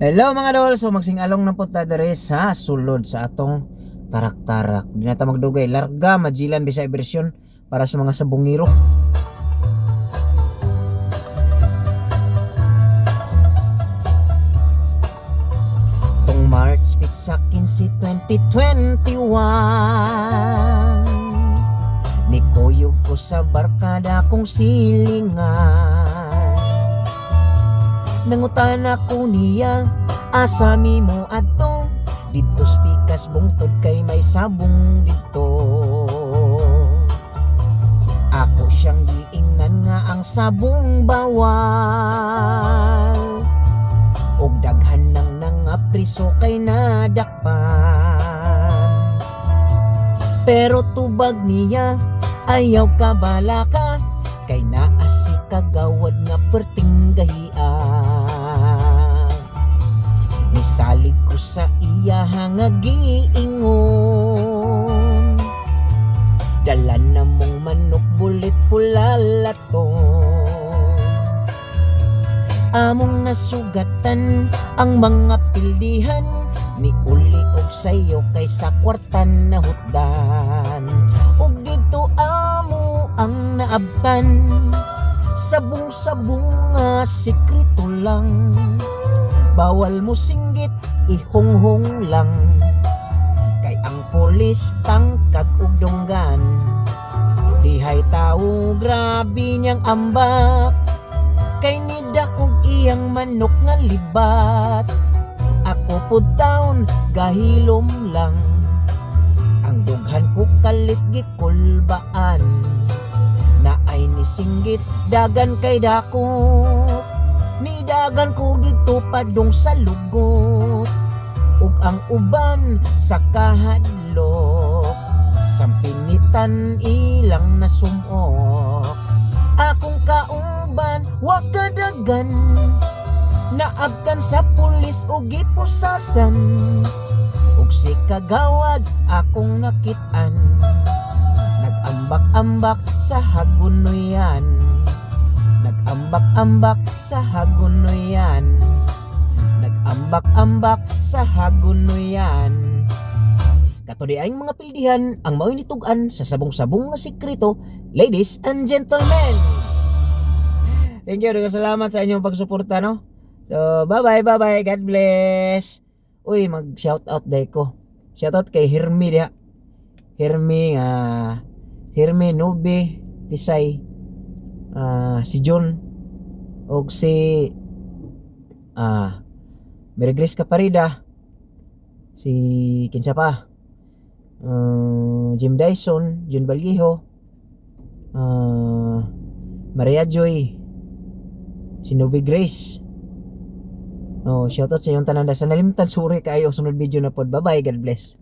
Hello mga dol, so magsingalong na po ta dere sa sulod sa atong tarak-tarak. Di na ta magdugay, larga majilan Bisaya version para sa mga sabungiro. Tong March sa 15, 2021, ni kuyog ko sa barkada kong silingan. Nangutan ako niya, asa mi mo adto, dito spikas bungtod kay may sabong dito. Ako siyang giingnan nga ang sabong bawal, og daghan nang nangapriso kay nadakpan. Pero tubag niya, ayaw ka bala ka, kay naa si kagawad nga perting gahian. Misalig ko sa iya nga giingon, dala na mong manok bulit pulalaton. Among nasugatan ang mga pildihan, ni uli og sayo kay sa kwartan na hutdan. Og dito amo ang naabtan, sabong-sabong nga sekreto lang. Bawal mo singgit, ihonghong lang, kay ang pulis tangkag ug donggan. Dihay tao grabe niyang ambak, kay nida og iyang manok nga libat. Ako pud taon gahilom lang, ang dughan ko kalit gikulbaan. Na ay nisinggit dagan kay dako, ni dagan ko dito padung sa lugot. Ug ang uban sa kahadlok, sampinitan ilang nasumok. Akong kauban wa kadagan, naabtan sa pulis o gipusasan. Ug si kagawad akong nakit-an, nag-ambak-ambak sa hagunoyan. Nag-ambak-ambak sa hagunoyan. Nag-ambak-ambak sa hagunoyan. Katudiaing mga pildihan ang mao'y nitugan sa sabong-sabong nga sekreto, ladies and gentlemen. Thank you, salamat sa inyong pagsuporta, no? So, bye-bye, God bless. Uy, mag-shoutout day ko. Shoutout kay Hermi diha. Hermi Nubi Pisay, si John, og si Mary Grace Caparida, si kinsa pa, Jim Dyson, Jun Vallejo, Maria Joy, si Nubi Grace. Shoutout sa iyong tanan. Sa nalimtan, suri kayo. Sunod video na pod. Bye bye, God bless.